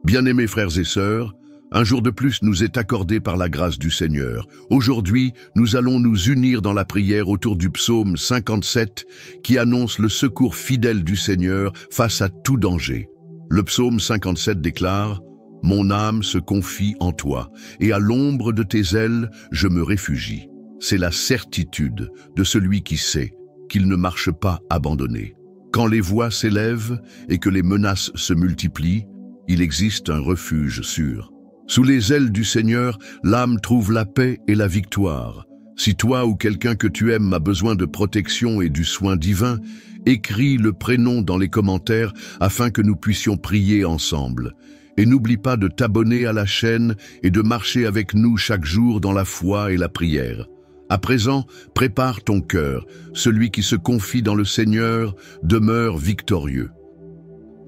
Bien-aimés frères et sœurs, un jour de plus nous est accordé par la grâce du Seigneur. Aujourd'hui, nous allons nous unir dans la prière autour du psaume 57 qui annonce le secours fidèle du Seigneur face à tout danger. Le psaume 57 déclare « Mon âme se confie en toi, et à l'ombre de tes ailes, je me réfugie. » C'est la certitude de celui qui sait qu'il ne marche pas abandonné. Quand les voix s'élèvent et que les menaces se multiplient, il existe un refuge sûr. Sous les ailes du Seigneur, l'âme trouve la paix et la victoire. Si toi ou quelqu'un que tu aimes a besoin de protection et du soin divin, écris le prénom dans les commentaires afin que nous puissions prier ensemble. Et n'oublie pas de t'abonner à la chaîne et de marcher avec nous chaque jour dans la foi et la prière. À présent, prépare ton cœur. Celui qui se confie dans le Seigneur demeure victorieux.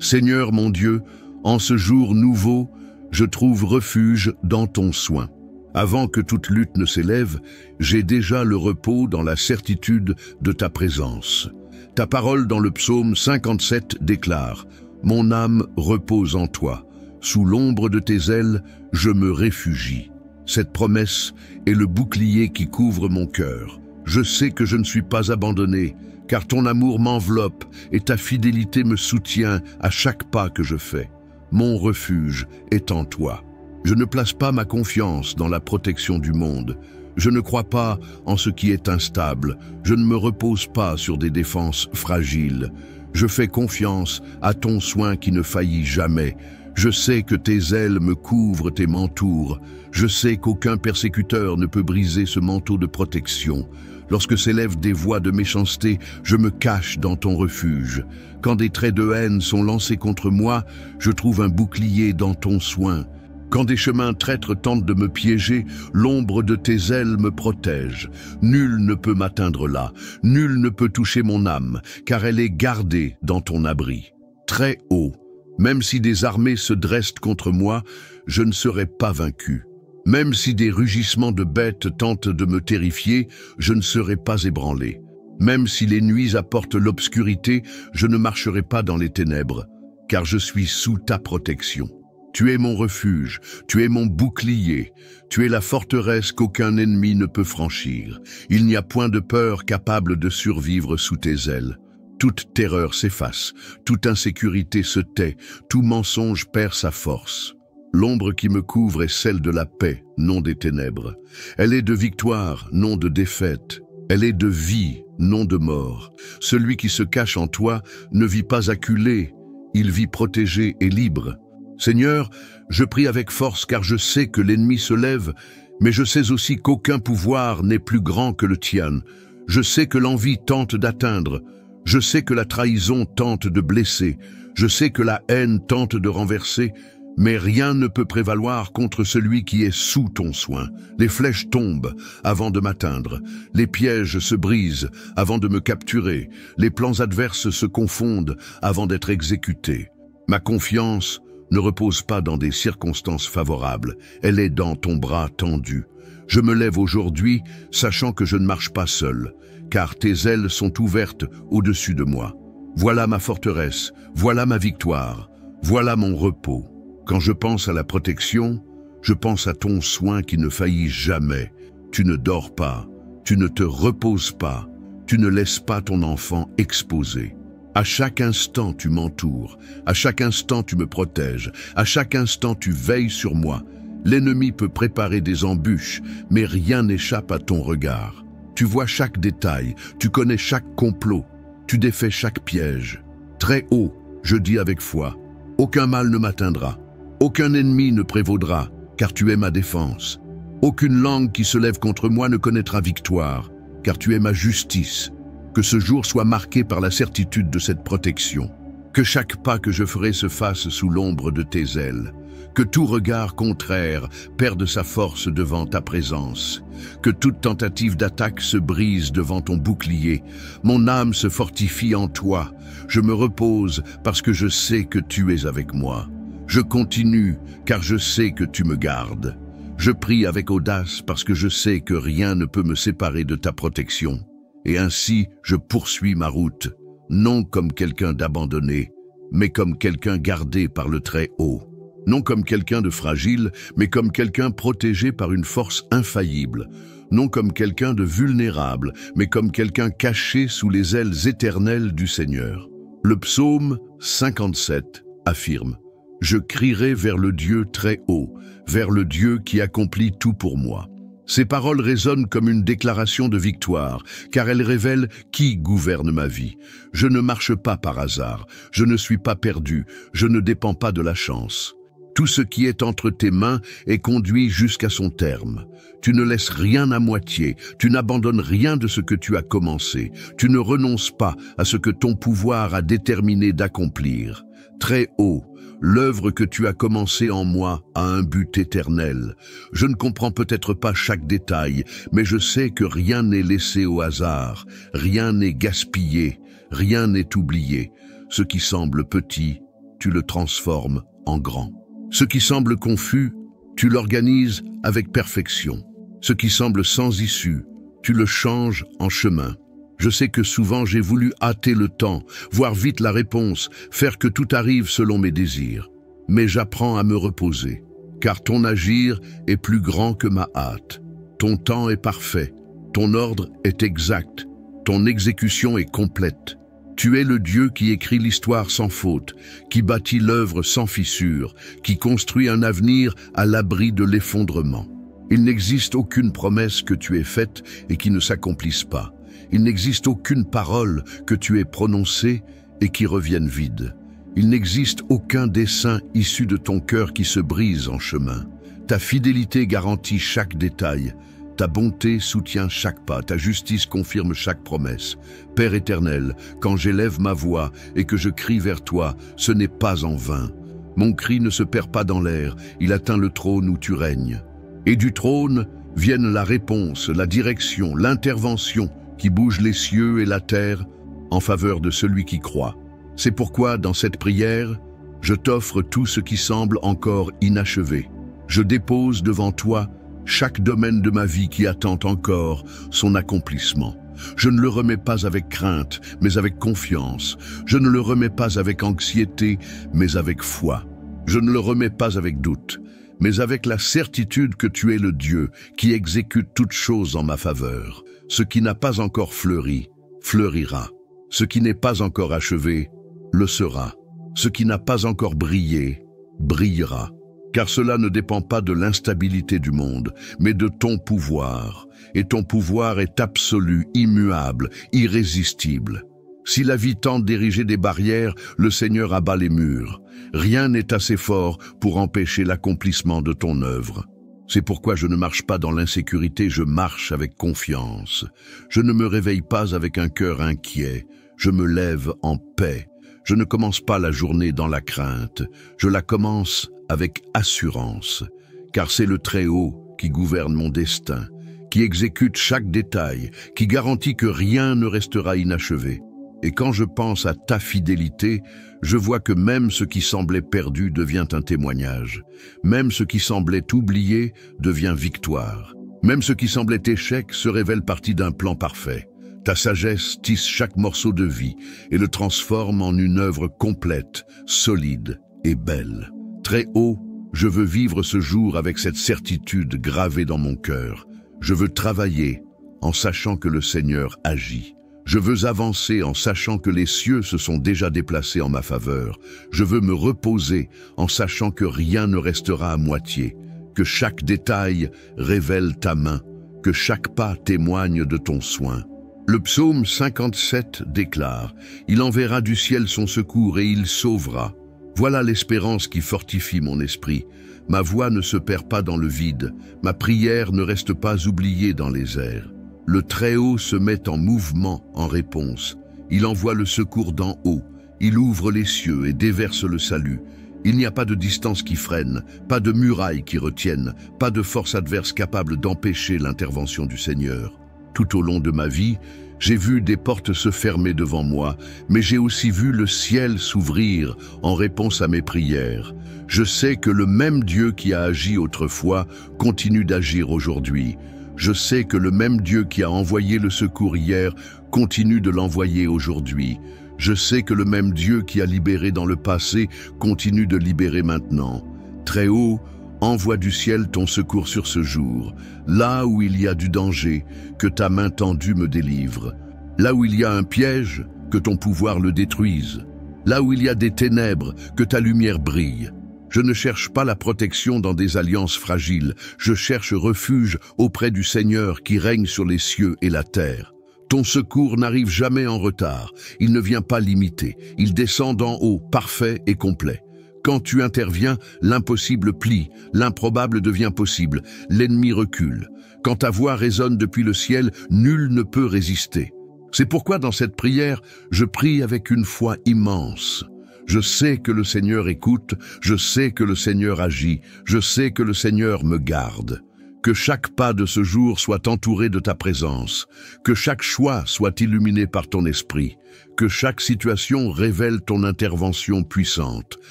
Seigneur mon Dieu, en ce jour nouveau, je trouve refuge dans ton soin. Avant que toute lutte ne s'élève, j'ai déjà le repos dans la certitude de ta présence. Ta parole dans le psaume 57 déclare « Mon âme repose en toi. Sous l'ombre de tes ailes, je me réfugie. » Cette promesse est le bouclier qui couvre mon cœur. Je sais que je ne suis pas abandonné, car ton amour m'enveloppe et ta fidélité me soutient à chaque pas que je fais. Mon refuge est en toi. Je ne place pas ma confiance dans la protection du monde. Je ne crois pas en ce qui est instable. Je ne me repose pas sur des défenses fragiles. Je fais confiance à ton soin qui ne faillit jamais. Je sais que tes ailes me couvrent et m'entourent. Je sais qu'aucun persécuteur ne peut briser ce manteau de protection. Lorsque s'élèvent des voix de méchanceté, je me cache dans ton refuge. Quand des traits de haine sont lancés contre moi, je trouve un bouclier dans ton soin. Quand des chemins traîtres tentent de me piéger, l'ombre de tes ailes me protège. Nul ne peut m'atteindre là, nul ne peut toucher mon âme, car elle est gardée dans ton abri. Très haut, même si des armées se dressent contre moi, je ne serai pas vaincu. Même si des rugissements de bêtes tentent de me terrifier, je ne serai pas ébranlé. Même si les nuits apportent l'obscurité, je ne marcherai pas dans les ténèbres, car je suis sous ta protection. Tu es mon refuge, tu es mon bouclier, tu es la forteresse qu'aucun ennemi ne peut franchir. Il n'y a point de peur capable de survivre sous tes ailes. Toute terreur s'efface, toute insécurité se tait, tout mensonge perd sa force. L'ombre qui me couvre est celle de la paix, non des ténèbres. Elle est de victoire, non de défaite. Elle est de vie, non de mort. Celui qui se cache en toi ne vit pas acculé, il vit protégé et libre. Seigneur, je prie avec force car je sais que l'ennemi se lève, mais je sais aussi qu'aucun pouvoir n'est plus grand que le tien. Je sais que l'envie tente d'atteindre. Je sais que la trahison tente de blesser. Je sais que la haine tente de renverser. Mais rien ne peut prévaloir contre celui qui est sous ton soin. Les flèches tombent avant de m'atteindre. Les pièges se brisent avant de me capturer. Les plans adverses se confondent avant d'être exécutés. Ma confiance ne repose pas dans des circonstances favorables. Elle est dans ton bras tendu. Je me lève aujourd'hui, sachant que je ne marche pas seul, car tes ailes sont ouvertes au-dessus de moi. Voilà ma forteresse, voilà ma victoire, voilà mon repos. Quand je pense à la protection, je pense à ton soin qui ne faillit jamais. Tu ne dors pas, tu ne te reposes pas, tu ne laisses pas ton enfant exposé. À chaque instant, tu m'entoures, à chaque instant, tu me protèges, à chaque instant, tu veilles sur moi. L'ennemi peut préparer des embûches, mais rien n'échappe à ton regard. Tu vois chaque détail, tu connais chaque complot, tu défais chaque piège. Très haut, je dis avec foi, aucun mal ne m'atteindra. Aucun ennemi ne prévaudra, car tu es ma défense. Aucune langue qui se lève contre moi ne connaîtra victoire, car tu es ma justice. Que ce jour soit marqué par la certitude de cette protection. Que chaque pas que je ferai se fasse sous l'ombre de tes ailes. Que tout regard contraire perde sa force devant ta présence. Que toute tentative d'attaque se brise devant ton bouclier. Mon âme se fortifie en toi. Je me repose parce que je sais que tu es avec moi. Je continue, car je sais que tu me gardes. Je prie avec audace parce que je sais que rien ne peut me séparer de ta protection. Et ainsi, je poursuis ma route, non comme quelqu'un d'abandonné, mais comme quelqu'un gardé par le Très-Haut. non comme quelqu'un de fragile, mais comme quelqu'un protégé par une force infaillible, non comme quelqu'un de vulnérable, mais comme quelqu'un caché sous les ailes éternelles du Seigneur. Le psaume 57 affirme « Je crierai vers le Dieu très haut, vers le Dieu qui accomplit tout pour moi ». Ces paroles résonnent comme une déclaration de victoire, car elles révèlent qui gouverne ma vie. Je ne marche pas par hasard, je ne suis pas perdu, je ne dépends pas de la chance. Tout ce qui est entre tes mains est conduit jusqu'à son terme. Tu ne laisses rien à moitié, tu n'abandonnes rien de ce que tu as commencé, tu ne renonces pas à ce que ton pouvoir a déterminé d'accomplir. Très haut, l'œuvre que tu as commencée en moi a un but éternel. Je ne comprends peut-être pas chaque détail, mais je sais que rien n'est laissé au hasard, rien n'est gaspillé, rien n'est oublié. Ce qui semble petit, tu le transformes en grand. Ce qui semble confus, tu l'organises avec perfection. Ce qui semble sans issue, tu le changes en chemin. Je sais que souvent j'ai voulu hâter le temps, voir vite la réponse, faire que tout arrive selon mes désirs. Mais j'apprends à me reposer, car ton agir est plus grand que ma hâte. Ton temps est parfait, ton ordre est exact, ton exécution est complète. Tu es le Dieu qui écrit l'histoire sans faute, qui bâtit l'œuvre sans fissure, qui construit un avenir à l'abri de l'effondrement. Il n'existe aucune promesse que tu aies faite et qui ne s'accomplisse pas. Il n'existe aucune parole que tu aies prononcée et qui revienne vide. Il n'existe aucun dessein issu de ton cœur qui se brise en chemin. Ta fidélité garantit chaque détail. Ta bonté soutient chaque pas, ta justice confirme chaque promesse. Père éternel, quand j'élève ma voix et que je crie vers toi, ce n'est pas en vain. Mon cri ne se perd pas dans l'air, il atteint le trône où tu règnes. Et du trône viennent la réponse, la direction, l'intervention qui bouge les cieux et la terre en faveur de celui qui croit. C'est pourquoi, dans cette prière, je t'offre tout ce qui semble encore inachevé. Je dépose devant toi chaque domaine de ma vie qui attend encore son accomplissement. Je ne le remets pas avec crainte, mais avec confiance. Je ne le remets pas avec anxiété, mais avec foi. Je ne le remets pas avec doute, mais avec la certitude que tu es le Dieu qui exécute toutes choses en ma faveur. Ce qui n'a pas encore fleuri, fleurira. Ce qui n'est pas encore achevé, le sera. Ce qui n'a pas encore brillé, brillera. Car cela ne dépend pas de l'instabilité du monde, mais de ton pouvoir. Et ton pouvoir est absolu, immuable, irrésistible. Si la vie tente d'ériger des barrières, le Seigneur abat les murs. Rien n'est assez fort pour empêcher l'accomplissement de ton œuvre. C'est pourquoi je ne marche pas dans l'insécurité, je marche avec confiance. Je ne me réveille pas avec un cœur inquiet, je me lève en paix. Je ne commence pas la journée dans la crainte, je la commence avec assurance, car c'est le Très-Haut qui gouverne mon destin, qui exécute chaque détail, qui garantit que rien ne restera inachevé. Et quand je pense à ta fidélité, je vois que même ce qui semblait perdu devient un témoignage. Même ce qui semblait oublié devient victoire. Même ce qui semblait échec se révèle partie d'un plan parfait. Ta sagesse tisse chaque morceau de vie et le transforme en une œuvre complète, solide et belle. Très haut, je veux vivre ce jour avec cette certitude gravée dans mon cœur. Je veux travailler en sachant que le Seigneur agit. Je veux avancer en sachant que les cieux se sont déjà déplacés en ma faveur. Je veux me reposer en sachant que rien ne restera à moitié, que chaque détail révèle ta main, que chaque pas témoigne de ton soin. Le psaume 57 déclare « Il enverra du ciel son secours et il sauvera ». Voilà l'espérance qui fortifie mon esprit. Ma voix ne se perd pas dans le vide, ma prière ne reste pas oubliée dans les airs. Le Très-Haut se met en mouvement en réponse. Il envoie le secours d'en haut. Il ouvre les cieux et déverse le salut. Il n'y a pas de distance qui freine, pas de muraille qui retienne, pas de force adverse capable d'empêcher l'intervention du Seigneur. Tout au long de ma vie, j'ai vu des portes se fermer devant moi, mais j'ai aussi vu le ciel s'ouvrir en réponse à mes prières. Je sais que le même Dieu qui a agi autrefois continue d'agir aujourd'hui. Je sais que le même Dieu qui a envoyé le secours hier continue de l'envoyer aujourd'hui. Je sais que le même Dieu qui a libéré dans le passé continue de libérer maintenant. Très haut, envoie du ciel ton secours sur ce jour. Là où il y a du danger, que ta main tendue me délivre. Là où il y a un piège, que ton pouvoir le détruise. Là où il y a des ténèbres, que ta lumière brille. Je ne cherche pas la protection dans des alliances fragiles, je cherche refuge auprès du Seigneur qui règne sur les cieux et la terre. Ton secours n'arrive jamais en retard, il ne vient pas limité, il descend d'en haut, parfait et complet. Quand tu interviens, l'impossible plie, l'improbable devient possible, l'ennemi recule. Quand ta voix résonne depuis le ciel, nul ne peut résister. C'est pourquoi dans cette prière, je prie avec une foi immense. Je sais que le Seigneur écoute, je sais que le Seigneur agit, je sais que le Seigneur me garde. Que chaque pas de ce jour soit entouré de ta présence, que chaque choix soit illuminé par ton esprit, que chaque situation révèle ton intervention puissante.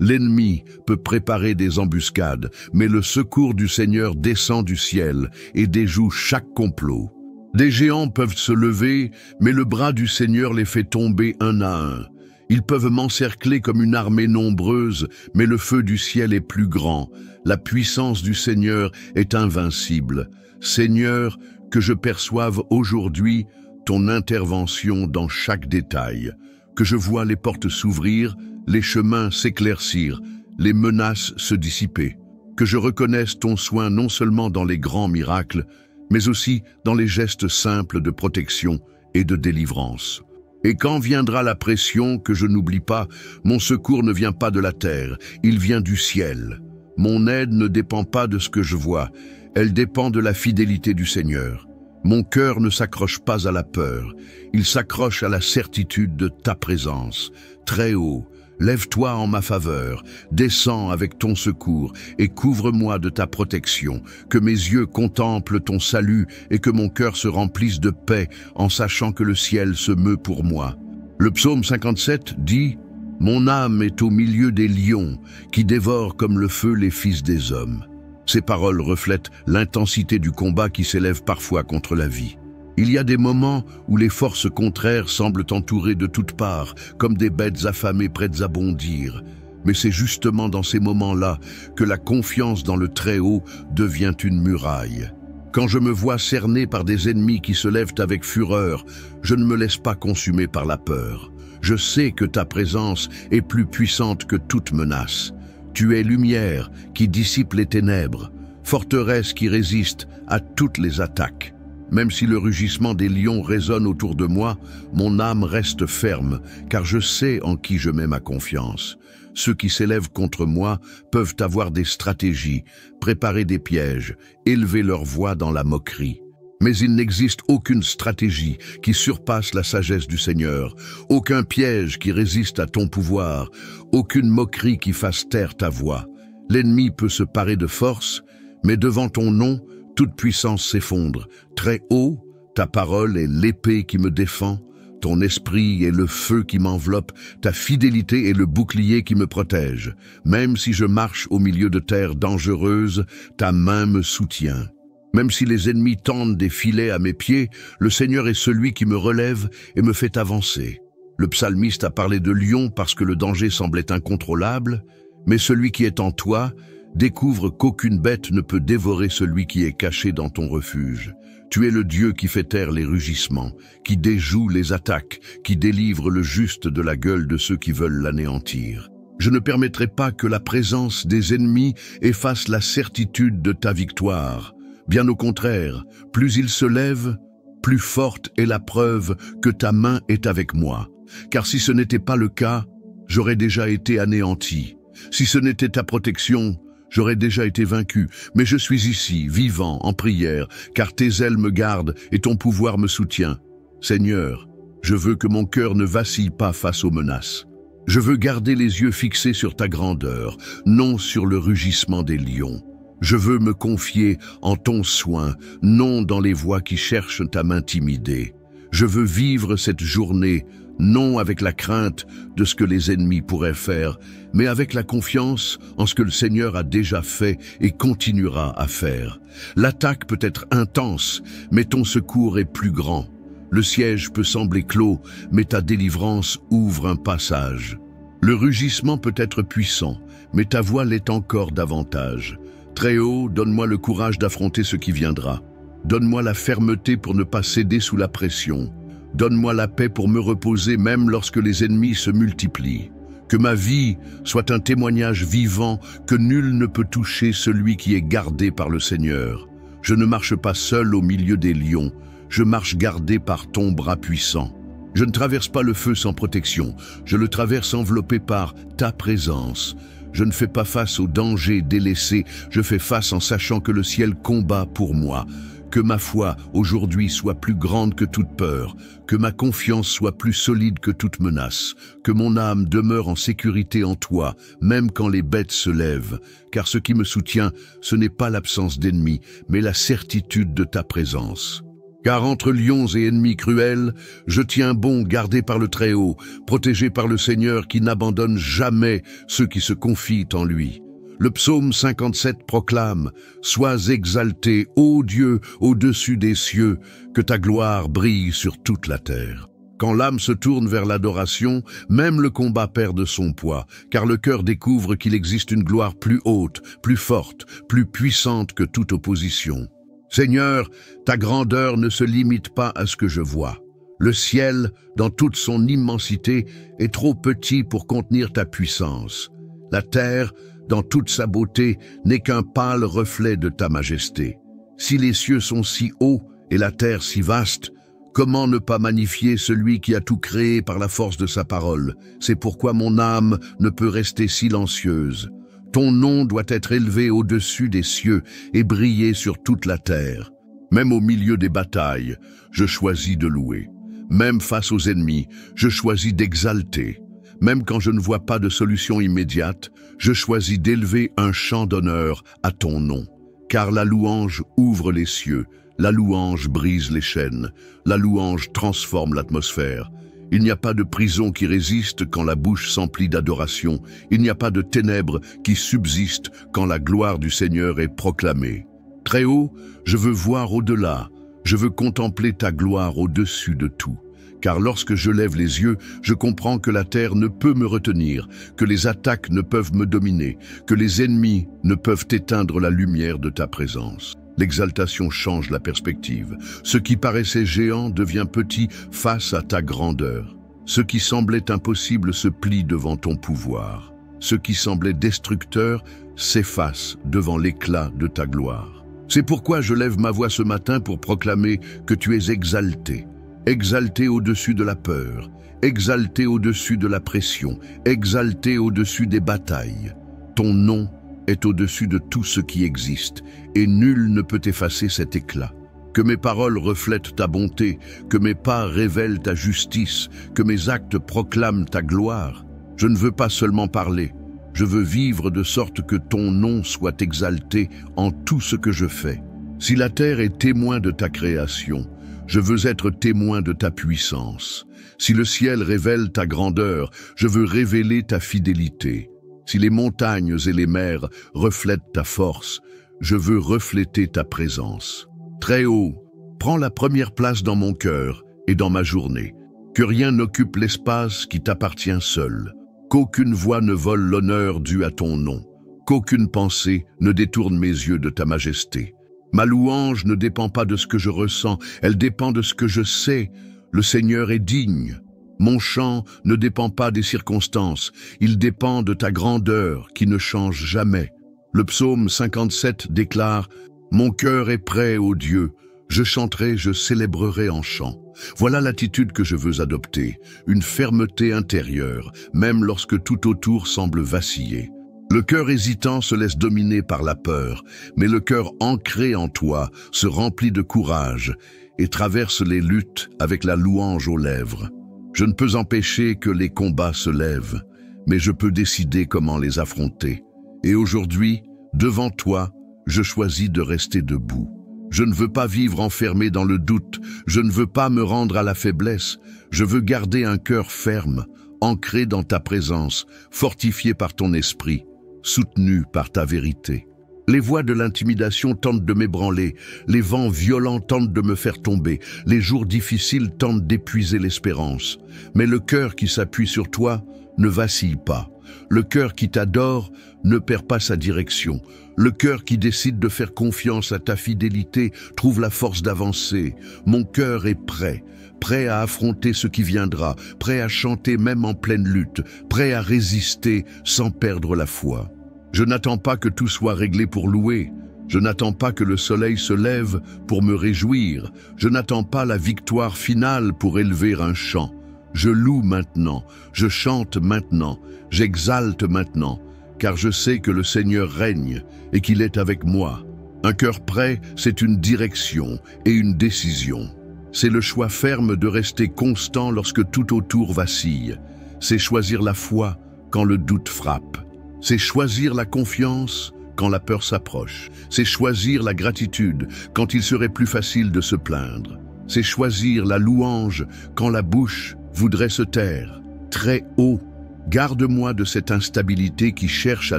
L'ennemi peut préparer des embuscades, mais le secours du Seigneur descend du ciel et déjoue chaque complot. Des géants peuvent se lever, mais le bras du Seigneur les fait tomber un à un. Ils peuvent m'encercler comme une armée nombreuse, mais le feu du ciel est plus grand. La puissance du Seigneur est invincible. Seigneur, que je perçoive aujourd'hui ton intervention dans chaque détail, que je vois les portes s'ouvrir, les chemins s'éclaircir, les menaces se dissiper, que je reconnaisse ton soin non seulement dans les grands miracles, mais aussi dans les gestes simples de protection et de délivrance. Et quand viendra la pression, que je n'oublie pas, mon secours ne vient pas de la terre, il vient du ciel. Mon aide ne dépend pas de ce que je vois, elle dépend de la fidélité du Seigneur. Mon cœur ne s'accroche pas à la peur, il s'accroche à la certitude de ta présence. Très haut, lève-toi en ma faveur, descends avec ton secours et couvre-moi de ta protection, que mes yeux contemplent ton salut et que mon cœur se remplisse de paix en sachant que le ciel se meut pour moi. Le psaume 57 dit « Mon âme est au milieu des lions qui dévorent comme le feu les fils des hommes ». Ces paroles reflètent l'intensité du combat qui s'élève parfois contre la vie. Il y a des moments où les forces contraires semblent entourées de toutes parts, comme des bêtes affamées prêtes à bondir. Mais c'est justement dans ces moments-là que la confiance dans le Très-Haut devient une muraille. Quand je me vois cerné par des ennemis qui se lèvent avec fureur, je ne me laisse pas consumer par la peur. Je sais que ta présence est plus puissante que toute menace. Tu es lumière qui dissipe les ténèbres, forteresse qui résiste à toutes les attaques. Même si le rugissement des lions résonne autour de moi, mon âme reste ferme, car je sais en qui je mets ma confiance. Ceux qui s'élèvent contre moi peuvent avoir des stratégies, préparer des pièges, élever leur voix dans la moquerie. Mais il n'existe aucune stratégie qui surpasse la sagesse du Seigneur, aucun piège qui résiste à ton pouvoir, aucune moquerie qui fasse taire ta voix. L'ennemi peut se parer de force, mais devant ton nom, toute puissance s'effondre. Très haut, ta parole est l'épée qui me défend, ton esprit est le feu qui m'enveloppe, ta fidélité est le bouclier qui me protège. Même si je marche au milieu de terres dangereuses, ta main me soutient. Même si les ennemis tendent des filets à mes pieds, le Seigneur est celui qui me relève et me fait avancer. Le psalmiste a parlé de lions parce que le danger semblait incontrôlable, mais celui qui est en toi découvre qu'aucune bête ne peut dévorer celui qui est caché dans ton refuge. Tu es le Dieu qui fait taire les rugissements, qui déjoue les attaques, qui délivre le juste de la gueule de ceux qui veulent l'anéantir. Je ne permettrai pas que la présence des ennemis efface la certitude de ta victoire. Bien au contraire, plus ils se lèvent, plus forte est la preuve que ta main est avec moi. Car si ce n'était pas le cas, j'aurais déjà été anéanti. Si ce n'était ta protection, j'aurais déjà été vaincu. Mais je suis ici, vivant, en prière, car tes ailes me gardent et ton pouvoir me soutient. Seigneur, je veux que mon cœur ne vacille pas face aux menaces. Je veux garder les yeux fixés sur ta grandeur, non sur le rugissement des lions. Je veux me confier en ton soin, non dans les voix qui cherchent à m'intimider. Je veux vivre cette journée, non avec la crainte de ce que les ennemis pourraient faire, mais avec la confiance en ce que le Seigneur a déjà fait et continuera à faire. L'attaque peut être intense, mais ton secours est plus grand. Le siège peut sembler clos, mais ta délivrance ouvre un passage. Le rugissement peut être puissant, mais ta voix l'est encore davantage. Très-Haut, donne-moi le courage d'affronter ce qui viendra. Donne-moi la fermeté pour ne pas céder sous la pression. Donne-moi la paix pour me reposer même lorsque les ennemis se multiplient. Que ma vie soit un témoignage vivant que nul ne peut toucher celui qui est gardé par le Seigneur. Je ne marche pas seul au milieu des lions, je marche gardé par ton bras puissant. Je ne traverse pas le feu sans protection, je le traverse enveloppé par ta présence. Je ne fais pas face aux dangers délaissés, je fais face en sachant que le ciel combat pour moi. Que ma foi aujourd'hui soit plus grande que toute peur, que ma confiance soit plus solide que toute menace, que mon âme demeure en sécurité en toi, même quand les bêtes se lèvent, car ce qui me soutient, ce n'est pas l'absence d'ennemis, mais la certitude de ta présence. Car entre lions et ennemis cruels, je tiens bon gardé par le Très-Haut, protégé par le Seigneur qui n'abandonne jamais ceux qui se confient en lui. Le psaume 57 proclame « Sois exalté, ô Dieu, au-dessus des cieux, que ta gloire brille sur toute la terre. » Quand l'âme se tourne vers l'adoration, même le combat perd de son poids, car le cœur découvre qu'il existe une gloire plus haute, plus forte, plus puissante que toute opposition. Seigneur, ta grandeur ne se limite pas à ce que je vois. Le ciel, dans toute son immensité, est trop petit pour contenir ta puissance. La terre, dans toute sa beauté, n'est qu'un pâle reflet de ta majesté. Si les cieux sont si hauts et la terre si vaste, comment ne pas magnifier celui qui a tout créé par la force de sa parole? C'est pourquoi mon âme ne peut rester silencieuse. Ton nom doit être élevé au-dessus des cieux et briller sur toute la terre. Même au milieu des batailles, je choisis de louer. Même face aux ennemis, je choisis d'exalter. Même quand je ne vois pas de solution immédiate, je choisis d'élever un chant d'honneur à ton nom. Car la louange ouvre les cieux, la louange brise les chaînes, la louange transforme l'atmosphère. Il n'y a pas de prison qui résiste quand la bouche s'emplit d'adoration. Il n'y a pas de ténèbres qui subsistent quand la gloire du Seigneur est proclamée. Très haut, je veux voir au-delà. Je veux contempler ta gloire au-dessus de tout. Car lorsque je lève les yeux, je comprends que la terre ne peut me retenir, que les attaques ne peuvent me dominer, que les ennemis ne peuvent éteindre la lumière de ta présence. L'exaltation change la perspective. Ce qui paraissait géant devient petit face à ta grandeur. Ce qui semblait impossible se plie devant ton pouvoir. Ce qui semblait destructeur s'efface devant l'éclat de ta gloire. C'est pourquoi je lève ma voix ce matin pour proclamer que tu es exalté. Exalté au-dessus de la peur, exalté au-dessus de la pression, exalté au-dessus des batailles. Ton nom est au-dessus de tout ce qui existe, et nul ne peut effacer cet éclat. Que mes paroles reflètent ta bonté, que mes pas révèlent ta justice, que mes actes proclament ta gloire. Je ne veux pas seulement parler, je veux vivre de sorte que ton nom soit exalté en tout ce que je fais. Si la terre est témoin de ta création, je veux être témoin de ta puissance. Si le ciel révèle ta grandeur, je veux révéler ta fidélité. Si les montagnes et les mers reflètent ta force, je veux refléter ta présence. Très haut, prends la première place dans mon cœur et dans ma journée. Que rien n'occupe l'espace qui t'appartient seul. Qu'aucune voix ne vole l'honneur dû à ton nom. Qu'aucune pensée ne détourne mes yeux de ta majesté. Ma louange ne dépend pas de ce que je ressens, elle dépend de ce que je sais. Le Seigneur est digne. Mon chant ne dépend pas des circonstances, il dépend de ta grandeur qui ne change jamais. Le psaume 57 déclare « Mon cœur est prêt, ô Dieu, je chanterai, je célébrerai en chant. » Voilà l'attitude que je veux adopter, une fermeté intérieure, même lorsque tout autour semble vaciller. Le cœur hésitant se laisse dominer par la peur, mais le cœur ancré en toi se remplit de courage et traverse les luttes avec la louange aux lèvres. Je ne peux empêcher que les combats se lèvent, mais je peux décider comment les affronter. Et aujourd'hui, devant toi, je choisis de rester debout. Je ne veux pas vivre enfermé dans le doute, je ne veux pas me rendre à la faiblesse, je veux garder un cœur ferme, ancré dans ta présence, fortifié par ton esprit, soutenu par ta vérité. Les voix de l'intimidation tentent de m'ébranler, les vents violents tentent de me faire tomber, les jours difficiles tentent d'épuiser l'espérance. Mais le cœur qui s'appuie sur toi ne vacille pas. Le cœur qui t'adore ne perd pas sa direction. Le cœur qui décide de faire confiance à ta fidélité trouve la force d'avancer. Mon cœur est prêt, prêt à affronter ce qui viendra, prêt à chanter même en pleine lutte, prêt à résister sans perdre la foi. Je n'attends pas que tout soit réglé pour louer. Je n'attends pas que le soleil se lève pour me réjouir. Je n'attends pas la victoire finale pour élever un chant. Je loue maintenant, je chante maintenant, j'exalte maintenant, car je sais que le Seigneur règne et qu'il est avec moi. Un cœur prêt, c'est une direction et une décision. C'est le choix ferme de rester constant lorsque tout autour vacille. C'est choisir la foi quand le doute frappe. C'est choisir la confiance quand la peur s'approche. C'est choisir la gratitude quand il serait plus facile de se plaindre. C'est choisir la louange quand la bouche voudrait se taire. Très haut, garde-moi de cette instabilité qui cherche à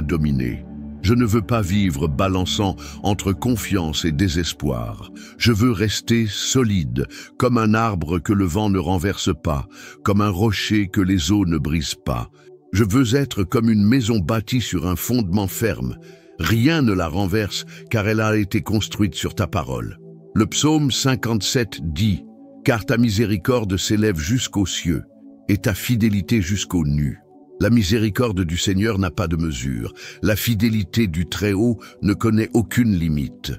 dominer. Je ne veux pas vivre balançant entre confiance et désespoir. Je veux rester solide, comme un arbre que le vent ne renverse pas, comme un rocher que les eaux ne brisent pas. Je veux être comme une maison bâtie sur un fondement ferme. Rien ne la renverse, car elle a été construite sur ta parole. Le psaume 57 dit « Car ta miséricorde s'élève jusqu'aux cieux, et ta fidélité jusqu'aux nues. » La miséricorde du Seigneur n'a pas de mesure. La fidélité du Très-Haut ne connaît aucune limite.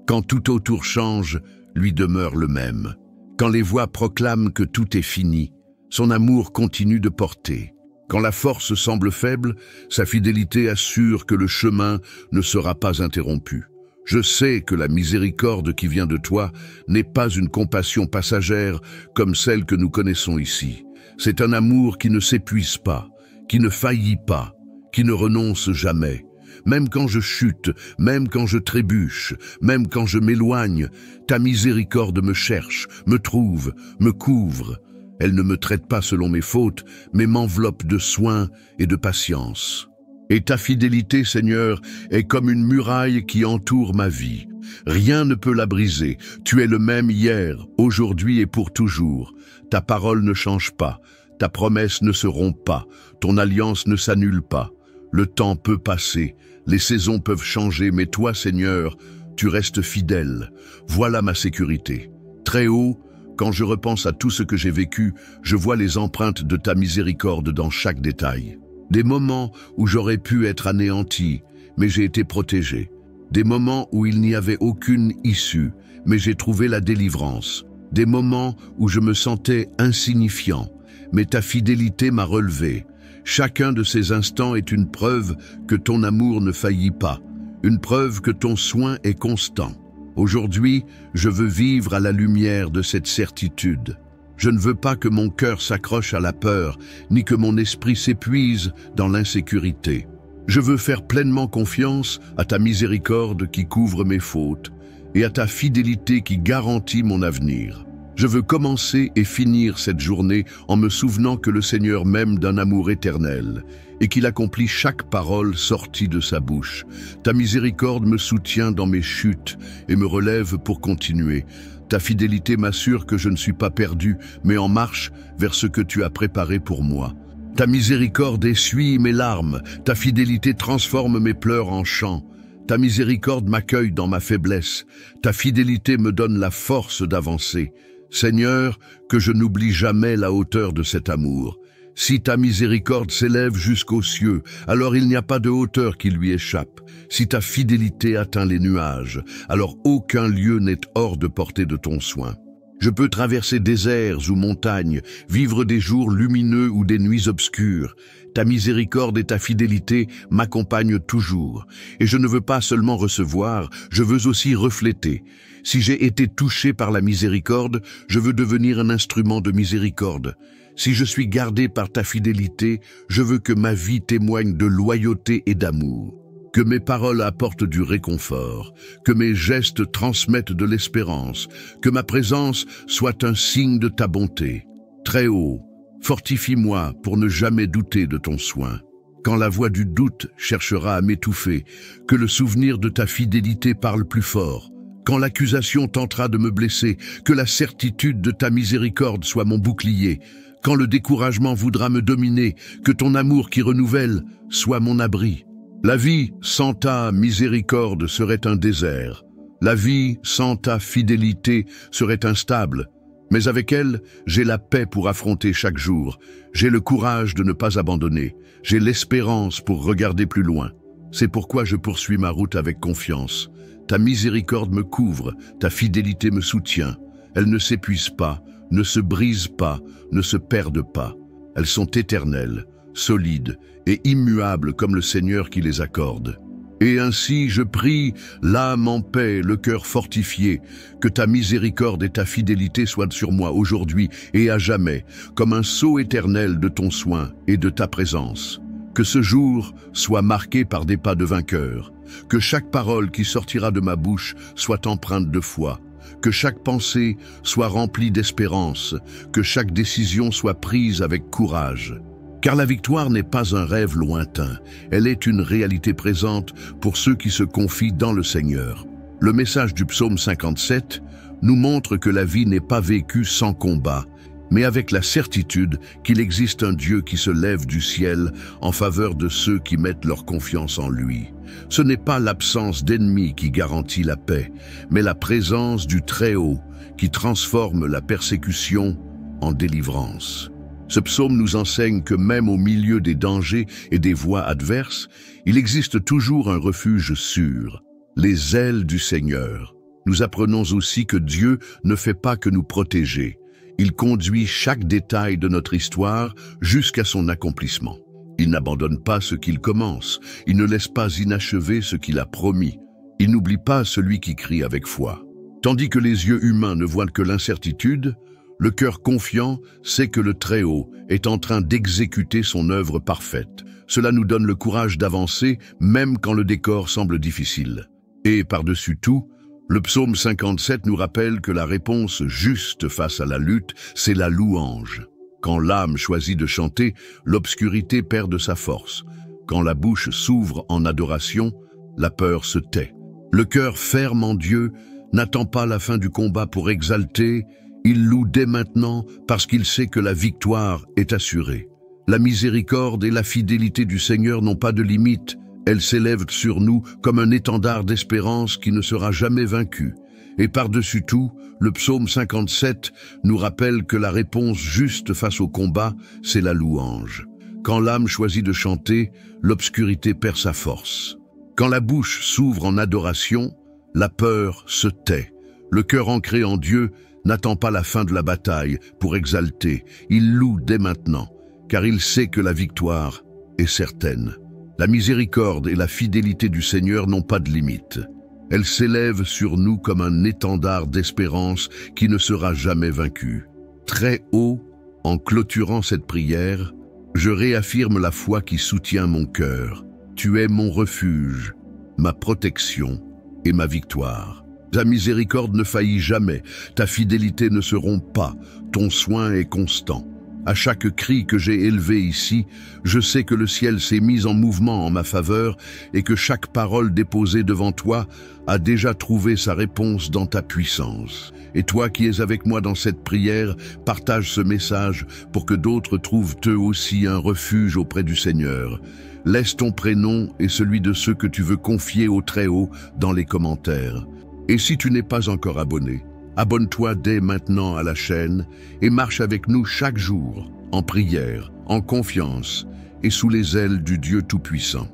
Quand tout autour change, lui demeure le même. Quand les voix proclament que tout est fini, son amour continue de porter. Quand la force semble faible, sa fidélité assure que le chemin ne sera pas interrompu. Je sais que la miséricorde qui vient de toi n'est pas une compassion passagère comme celle que nous connaissons ici. C'est un amour qui ne s'épuise pas, qui ne faillit pas, qui ne renonce jamais. Même quand je chute, même quand je trébuche, même quand je m'éloigne, ta miséricorde me cherche, me trouve, me couvre. Elle ne me traite pas selon mes fautes, mais m'enveloppe de soins et de patience. Et ta fidélité, Seigneur, est comme une muraille qui entoure ma vie. Rien ne peut la briser. Tu es le même hier, aujourd'hui et pour toujours. Ta parole ne change pas. Ta promesse ne se rompt pas. Ton alliance ne s'annule pas. Le temps peut passer. Les saisons peuvent changer, mais toi, Seigneur, tu restes fidèle. Voilà ma sécurité. Très haut, quand je repense à tout ce que j'ai vécu, je vois les empreintes de ta miséricorde dans chaque détail. Des moments où j'aurais pu être anéanti, mais j'ai été protégé. Des moments où il n'y avait aucune issue, mais j'ai trouvé la délivrance. Des moments où je me sentais insignifiant, mais ta fidélité m'a relevé. Chacun de ces instants est une preuve que ton amour ne faillit pas, une preuve que ton soin est constant. Aujourd'hui, je veux vivre à la lumière de cette certitude. Je ne veux pas que mon cœur s'accroche à la peur, ni que mon esprit s'épuise dans l'insécurité. Je veux faire pleinement confiance à ta miséricorde qui couvre mes fautes et à ta fidélité qui garantit mon avenir. Je veux commencer et finir cette journée en me souvenant que le Seigneur m'aime d'un amour éternel et qu'il accomplit chaque parole sortie de sa bouche. Ta miséricorde me soutient dans mes chutes et me relève pour continuer. Ta fidélité m'assure que je ne suis pas perdu, mais en marche vers ce que tu as préparé pour moi. Ta miséricorde essuie mes larmes, ta fidélité transforme mes pleurs en chants. Ta miséricorde m'accueille dans ma faiblesse, ta fidélité me donne la force d'avancer. Seigneur, que je n'oublie jamais la hauteur de cet amour. Si ta miséricorde s'élève jusqu'aux cieux, alors il n'y a pas de hauteur qui lui échappe. Si ta fidélité atteint les nuages, alors aucun lieu n'est hors de portée de ton soin. Je peux traverser déserts ou montagnes, vivre des jours lumineux ou des nuits obscures. Ta miséricorde et ta fidélité m'accompagnent toujours. Et je ne veux pas seulement recevoir, je veux aussi refléter. Si j'ai été touché par la miséricorde, je veux devenir un instrument de miséricorde. Si je suis gardé par ta fidélité, je veux que ma vie témoigne de loyauté et d'amour. Que mes paroles apportent du réconfort, que mes gestes transmettent de l'espérance, que ma présence soit un signe de ta bonté. Très haut, fortifie-moi pour ne jamais douter de ton soin. Quand la voix du doute cherchera à m'étouffer, que le souvenir de ta fidélité parle plus fort. Quand l'accusation tentera de me blesser, que la certitude de ta miséricorde soit mon bouclier. Quand le découragement voudra me dominer, que ton amour qui renouvelle soit mon abri. La vie sans ta miséricorde serait un désert. La vie sans ta fidélité serait instable. Mais avec elle, j'ai la paix pour affronter chaque jour. J'ai le courage de ne pas abandonner. J'ai l'espérance pour regarder plus loin. C'est pourquoi je poursuis ma route avec confiance. Ta miséricorde me couvre, ta fidélité me soutient. Elles ne s'épuisent pas, ne se brisent pas, ne se perdent pas. Elles sont éternelles, solides et immuables comme le Seigneur qui les accorde. Et ainsi je prie, l'âme en paix, le cœur fortifié, que ta miséricorde et ta fidélité soient sur moi aujourd'hui et à jamais, comme un sceau éternel de ton soin et de ta présence. Que ce jour soit marqué par des pas de vainqueur, que chaque parole qui sortira de ma bouche soit empreinte de foi, que chaque pensée soit remplie d'espérance, que chaque décision soit prise avec courage. Car la victoire n'est pas un rêve lointain, elle est une réalité présente pour ceux qui se confient dans le Seigneur. Le message du psaume 57 nous montre que la vie n'est pas vécue sans combat, mais avec la certitude qu'il existe un Dieu qui se lève du ciel en faveur de ceux qui mettent leur confiance en lui. Ce n'est pas l'absence d'ennemis qui garantit la paix, mais la présence du Très-Haut qui transforme la persécution en délivrance. Ce psaume nous enseigne que même au milieu des dangers et des voies adverses, il existe toujours un refuge sûr, les ailes du Seigneur. Nous apprenons aussi que Dieu ne fait pas que nous protéger. Il conduit chaque détail de notre histoire jusqu'à son accomplissement. Il n'abandonne pas ce qu'il commence, il ne laisse pas inachevé ce qu'il a promis. Il n'oublie pas celui qui crie avec foi. Tandis que les yeux humains ne voient que l'incertitude, le cœur confiant sait que le Très-Haut est en train d'exécuter son œuvre parfaite. Cela nous donne le courage d'avancer, même quand le décor semble difficile. Et par-dessus tout, le psaume 57 nous rappelle que la réponse juste face à la lutte, c'est la louange. Quand l'âme choisit de chanter, l'obscurité perd de sa force. Quand la bouche s'ouvre en adoration, la peur se tait. Le cœur ferme en Dieu n'attend pas la fin du combat pour exalter. Il loue dès maintenant parce qu'il sait que la victoire est assurée. La miséricorde et la fidélité du Seigneur n'ont pas de limite. Elles s'élèvent sur nous comme un étendard d'espérance qui ne sera jamais vaincu. Et par-dessus tout, le psaume 57 nous rappelle que la réponse juste face au combat, c'est la louange. Quand l'âme choisit de chanter, l'obscurité perd sa force. Quand la bouche s'ouvre en adoration, la peur se tait. Le cœur ancré en Dieu n'attend pas la fin de la bataille pour exalter. Il loue dès maintenant, car il sait que la victoire est certaine. La miséricorde et la fidélité du Seigneur n'ont pas de limite. Elles s'élèvent sur nous comme un étendard d'espérance qui ne sera jamais vaincu. Très haut, en clôturant cette prière, je réaffirme la foi qui soutient mon cœur. Tu es mon refuge, ma protection et ma victoire. Ta miséricorde ne faillit jamais, ta fidélité ne se rompt pas, ton soin est constant. À chaque cri que j'ai élevé ici, je sais que le ciel s'est mis en mouvement en ma faveur et que chaque parole déposée devant toi a déjà trouvé sa réponse dans ta puissance. Et toi qui es avec moi dans cette prière, partage ce message pour que d'autres trouvent eux aussi un refuge auprès du Seigneur. Laisse ton prénom et celui de ceux que tu veux confier au Très-Haut dans les commentaires. Et si tu n'es pas encore abonné, abonne-toi dès maintenant à la chaîne et marche avec nous chaque jour, en prière, en confiance et sous les ailes du Dieu Tout-Puissant.